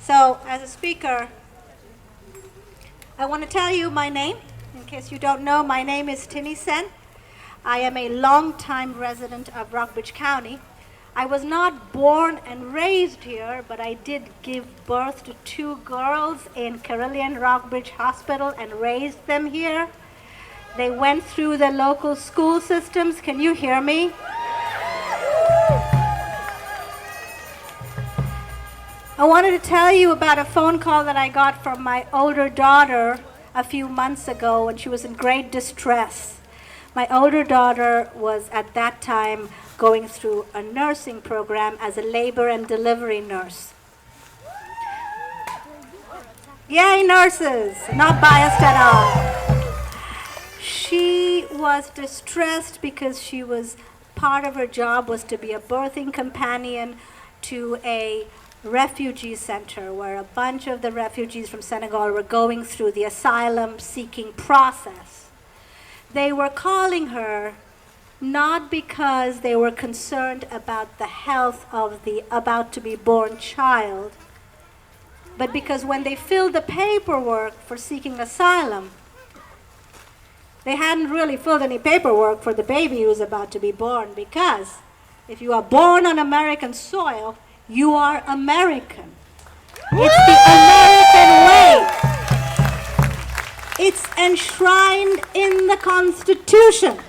So, as a speaker, I want to tell you my name. In case you don't know, my name is Tinni Sen. I am a long-time resident of Rockbridge County. I was not born and raised here, but I did give birth to two girls in Carillion Rockbridge Hospital and raised them here. They went through the local school systems. Can you hear me? I wanted to tell you about a phone call that I got from my older daughter a few months ago when she was in great distress. My older daughter was at that time going through a nursing program as a labor and delivery nurse. Yay, nurses! Not biased at all. She was distressed because she was, part of her job was to be a birthing companion to a refugee center where a bunch of the refugees from Senegal were going through the asylum seeking process. They were calling her not because they were concerned about the health of the about to be born child, but because when they filled the paperwork for seeking asylum, they hadn't really filled any paperwork for the baby who was about to be born, because if you are born on American soil, you are American. It's the American way. It's enshrined in the Constitution.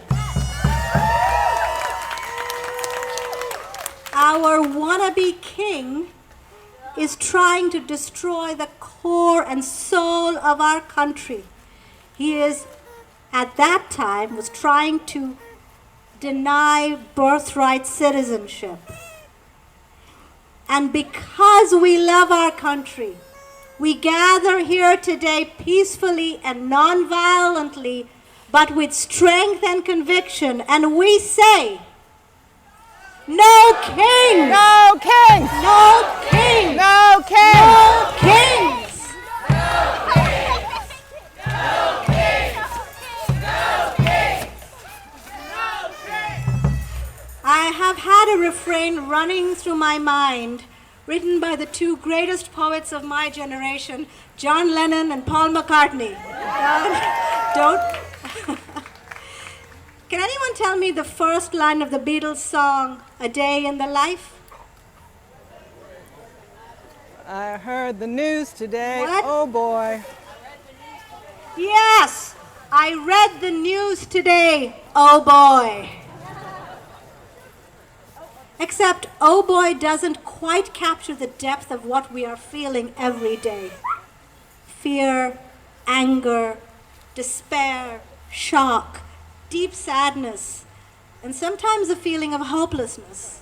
Our wannabe king is trying to destroy the core and soul of our country. He is, at that time, was trying to deny birthright citizenship. And because we love our country, we gather here today peacefully and non-violently, but with strength and conviction, and we say, no king! No kings! No king! No kings! No kings! I have had a refrain running through my mind, written by the two greatest poets of my generation, John Lennon and Paul McCartney. Can anyone tell me the first line of the Beatles song, A Day in the Life? I heard the news today. What? Oh boy. Yes, I read the news today. Oh boy. Except, oh boy doesn't quite capture the depth of what we are feeling every day. Fear, anger, despair, shock, deep sadness, and sometimes a feeling of hopelessness.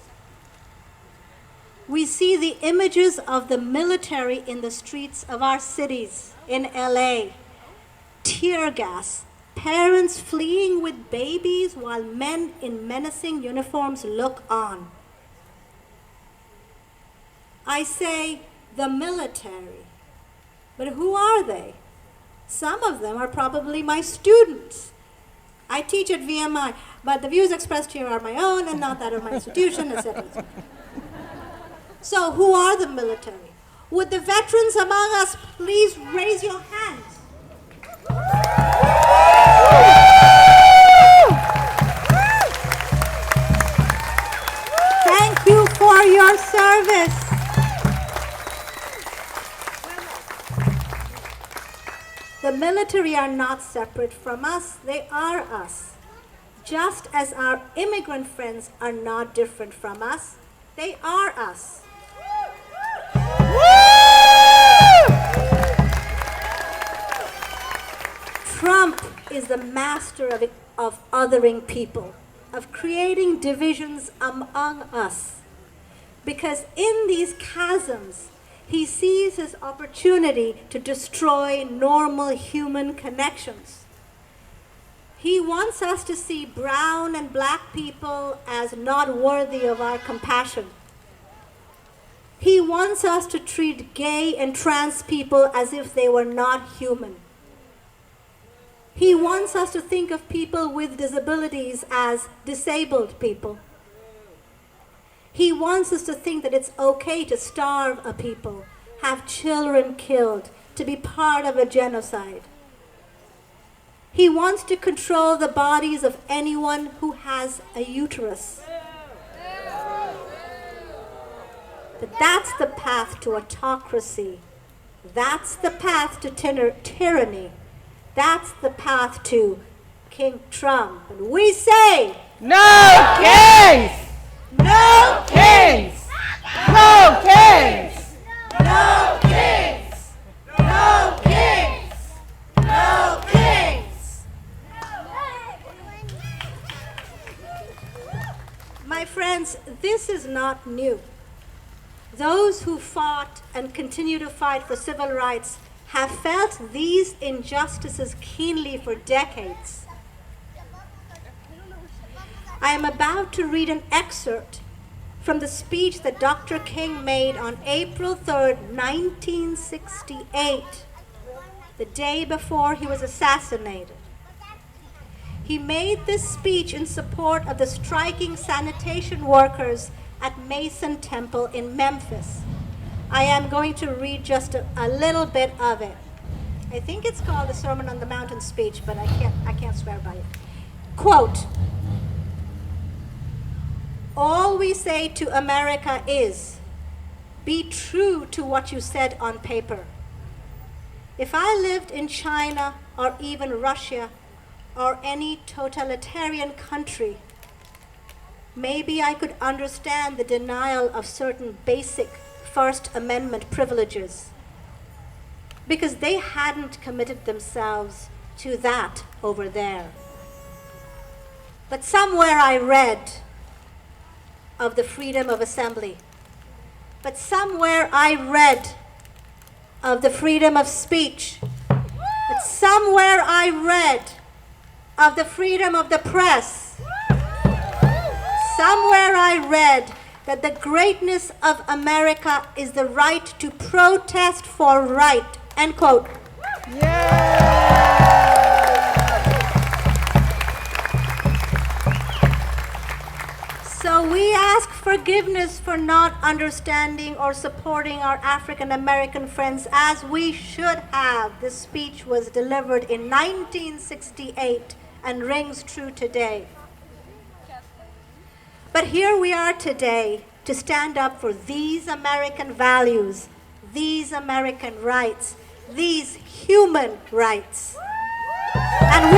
We see the images of the military in the streets of our cities, in LA, tear gas, parents fleeing with babies while men in menacing uniforms look on. I say the military, but who are they? Some of them are probably my students. I teach at VMI, but the views expressed here are my own and not that of my institution, etc. So who are the military? Would the veterans among us please raise your hands? Thank you for your service. The military are not separate from us, they are us. Just as our immigrant friends are not different from us, they are us. Trump is the master of othering people, of creating divisions among us. Because in these chasms, he sees his opportunity to destroy normal human connections. He wants us to see brown and black people as not worthy of our compassion. He wants us to treat gay and trans people as if they were not human. He wants us to think of people with disabilities as disabled people. He wants us to think that it's okay to starve a people, have children killed, to be part of a genocide. He wants to control the bodies of anyone who has a uterus. But that's the path to autocracy. That's the path to tyranny. That's the path to King Trump. And we say, No kings! no Kings! No kings! no kings! No kings! No kings! My friends, this is not new. Those who fought and continue to fight for civil rights have felt these injustices keenly for decades. I am about to read an excerpt from the speech that Dr. King made on April 3rd, 1968, the day before he was assassinated. He made this speech in support of the striking sanitation workers at Mason Temple in Memphis. I am going to read just a little bit of it. I think it's called the Sermon on the Mountain speech, but I can't swear by it. Quote, "All we say to America is, be true to what you said on paper. If I lived in China or even Russia or any totalitarian country, maybe I could understand the denial of certain basic First Amendment privileges, because they hadn't committed themselves to that over there. But somewhere I read of the freedom of assembly. But somewhere I read of the freedom of speech. But somewhere I read of the freedom of the press. Somewhere I read that the greatness of America is the right to protest for right." End quote. So we ask forgiveness for not understanding or supporting our African American friends as we should have. This speech was delivered in 1968 and rings true today. But here we are today to stand up for these American values, these American rights, these human rights. And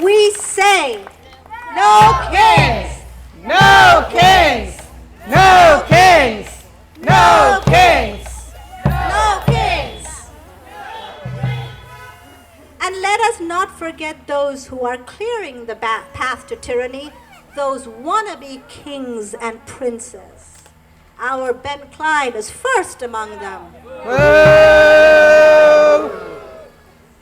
we say, no kings! No kings! No kings! No kings! No kings! And let us not forget those who are clearing the path to tyranny, those wannabe kings and princes. Our Ben Clyde is first among them. Whoa!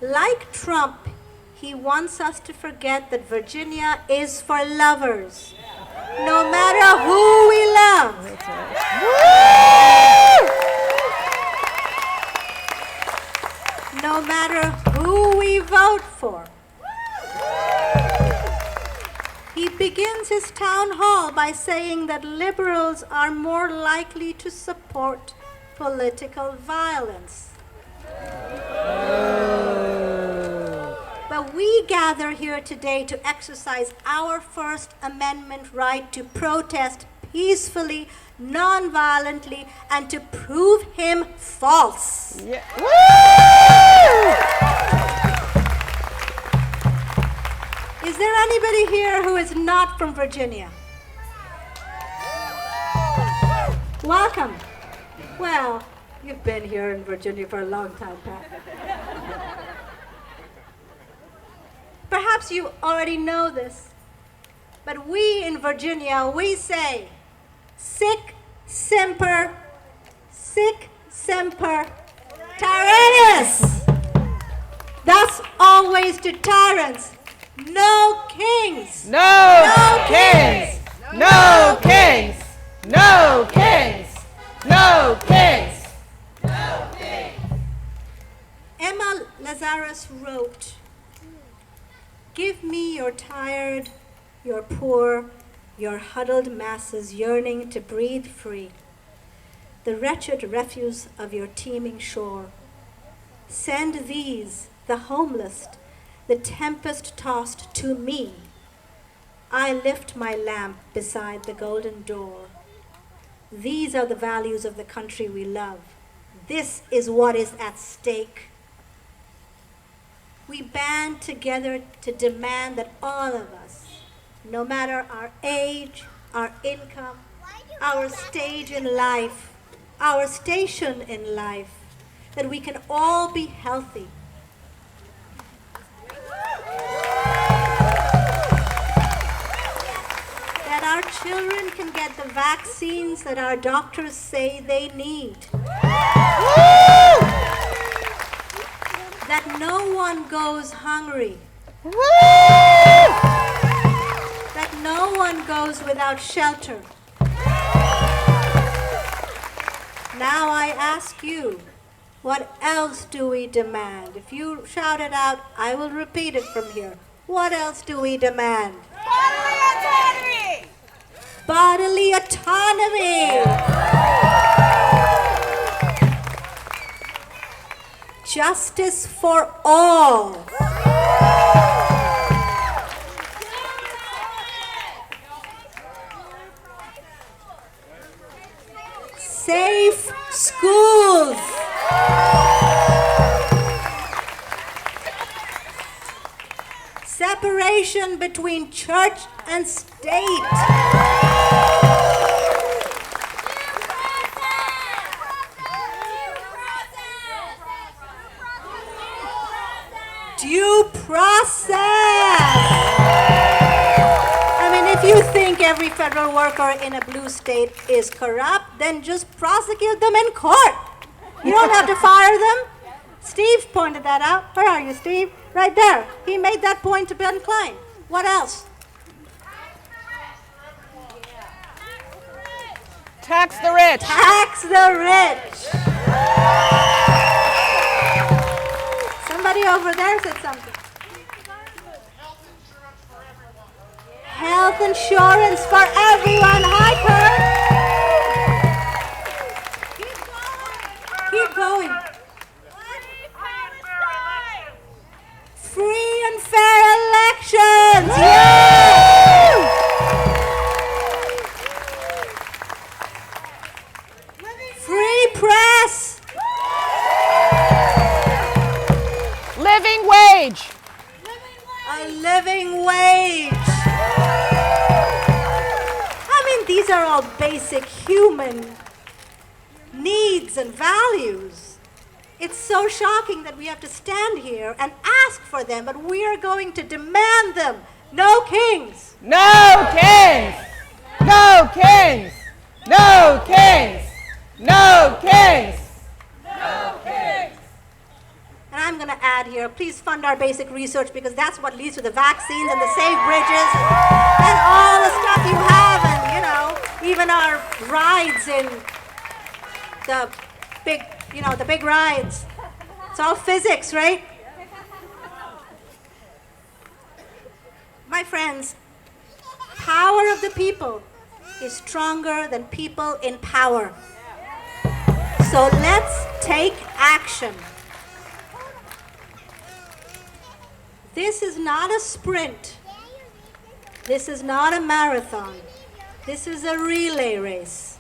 Like Trump, he wants us to forget that Virginia is for lovers, no matter who we love. No matter who we vote for. He begins his town hall by saying that liberals are more likely to support political violence. But we gather here today to exercise our First Amendment right to protest peacefully, non-violently, and to prove him false. Yeah. Is there anybody here who is not from Virginia? Welcome. Well, you've been here in Virginia for a long time, Pat. Perhaps you already know this, but we in Virginia, we say, sic semper tyrannis. Thus always to tyrants, no kings. No kings! No kings! No kings! No kings! No kings! Emma Lazarus wrote, "Give me your tired, your poor, your huddled masses yearning to breathe free. the wretched refuse of your teeming shore. Send these, the homeless, the tempest-tossed, to me. I lift my lamp beside the golden door. These are the values of the country we love. This is what is at stake. We band together to demand that all of us, no matter our age, our income, our stage in life, our station in life, that we can all be healthy. That our children can get the vaccines that our doctors say they need. That no one goes hungry. That no one goes without shelter. Now I ask you, what else do we demand? If you shout it out, I will repeat it from here. What else do we demand? Bodily autonomy! Bodily autonomy! Justice for all. Safe schools. Separation between church and state. Due process. I mean, if you think every federal worker in a blue state is corrupt, then just prosecute them in court. You don't have to fire them. Steve pointed that out. Where are you, Steve? Right there. He made that point to Ben Klein. What else? Tax the rich. Tax the rich. Somebody over there said something. Health insurance for everyone. Hi, Kurt. Keep going. Free and fair elections. Yay! Free press. Living wage. A living wage. I mean, these are all basic human needs and values. It's so shocking that we have to stand here and ask for them, but we are going to demand them. No kings. No kings. No kings. No kings. No kings. No kings. And I'm going to add here, please fund our basic research, because that's what leads to the vaccines and the safe bridges and all the stuff you have, and, you know, even our rides in the big, you know, the big rides. It's all physics, right? My friends, power of the people is stronger than people in power. So let's take action. This is not a sprint. This is not a marathon. This is a relay race.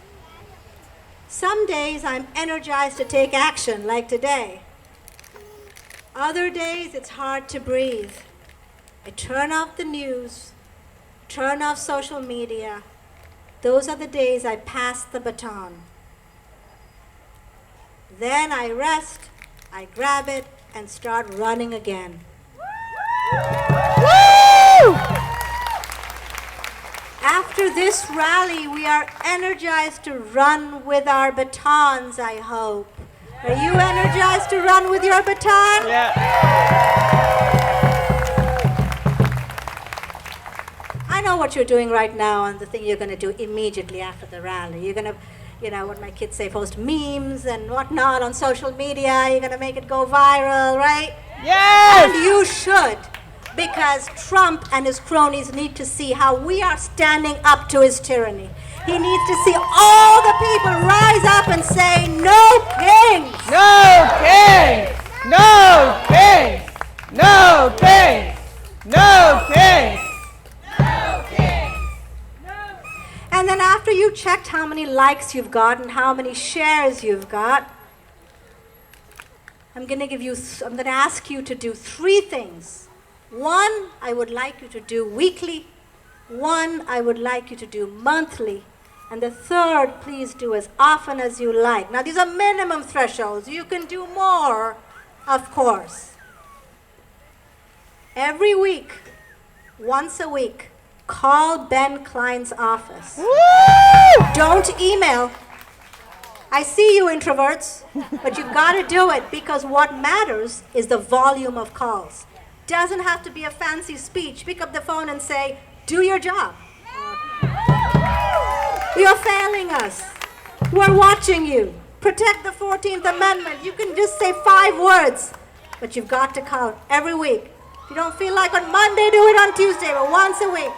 Some days I'm energized to take action, like today. Other days it's hard to breathe. I turn off the news, turn off social media. Those are the days I pass the baton. Then I rest, I grab it, and start running again. Woo! After this rally, we are energized to run with our batons, I hope. Are you energized to run with your baton? Yeah. I know what you're doing right now and the thing you're going to do immediately after the rally. You're going to, you know, what my kids say, post memes and whatnot on social media. You're going to make it go viral, right? Yes! And you should, because Trump and his cronies need to see how we are standing up to his tyranny. He needs to see all the people rise up and say, likes you've got and how many shares you've got. I'm going to ask you to do 3 things. 1, I would like you to do weekly. 1, I would like you to do monthly. And the 3rd, please do as often as you like. Now, these are minimum thresholds. You can do more, of course. Every week, once a week, call Ben Klein's office. Woo! Don't email. I see you introverts, but you've got to do it because what matters is the volume of calls. Doesn't have to be a fancy speech. Pick up the phone and say, do your job. You're failing us. We're watching you. Protect the 14th Amendment. You can just say 5 words, but you've got to call every week. If you don't feel like on Monday, do it on Tuesday, but once a week.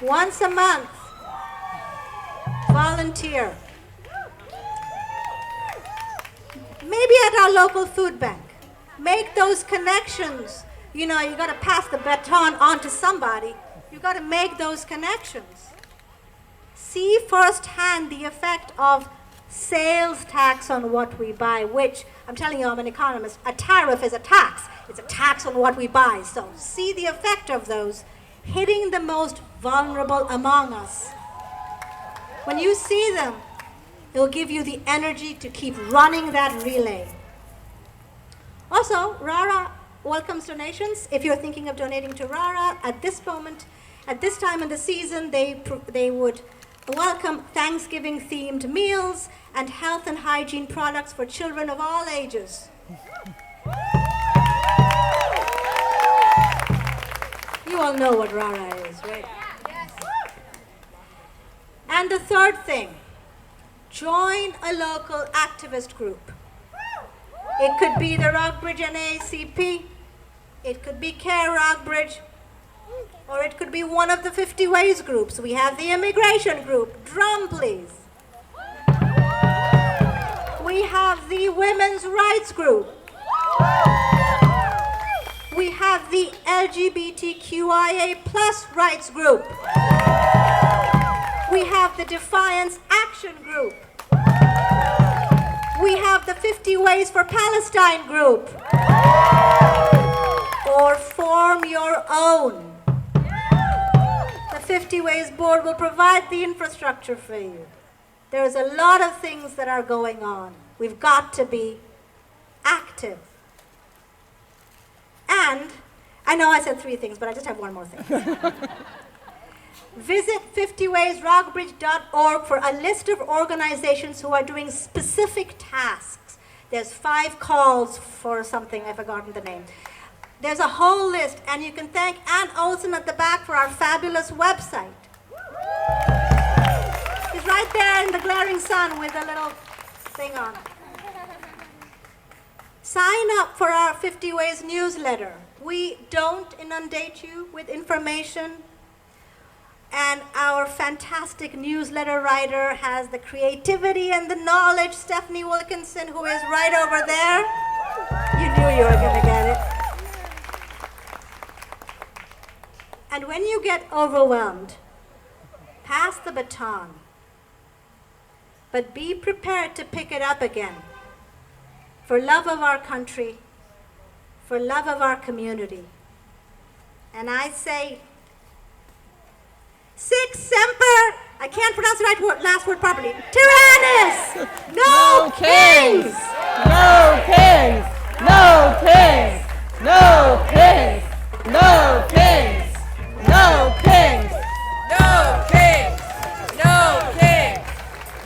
Once a month, volunteer. Maybe at our local food bank. Make those connections. You know, you got to pass the baton on to somebody. You got to make those connections. See firsthand the effect of sales tax on what we buy, which, I'm telling you, I'm an economist, a tariff is a tax. It's a tax on what we buy. So see the effect of those hitting the most vulnerable among us. When you see them, it'll give you the energy to keep running that relay. Also, RARA welcomes donations. If you're thinking of donating to RARA at this moment, at this time in the season, they would welcome Thanksgiving-themed meals and health and hygiene products for children of all ages. You all know what RARA is, right? And the 3rd thing, join a local activist group. It could be the Rockbridge NAACP, it could be Care Rockbridge, or it could be one of the 50 Ways groups. We have the immigration group. Drum, please. We have the women's rights group. We have the LGBTQIA plus rights group. We have the Defiance Action group. We have the 50 Ways for Palestine group. Or form your own. The 50 Ways board will provide the infrastructure for you. There's a lot of things that are going on. We've got to be active. And I know I said 3 things, but I just have one more thing. Visit 50waysrockbridge.org for a list of organizations who are doing specific tasks. There's 5 calls for something, I've forgotten the name. There's a whole list, and you can thank Ann Olson at the back for our fabulous website. It's right there in the glaring sun with a little thing on. Sign up for our 50 Ways newsletter. We don't inundate you with information, and our fantastic newsletter writer has the creativity and the knowledge, Stephanie Wilkinson, who is right over there. You knew you were going to get it. And when you get overwhelmed, pass the baton, but be prepared to pick it up again. For love of our country, for love of our community. And I say, Sic Semper, I can't pronounce the last word properly, Tyrannus, no kings! No kings! No kings!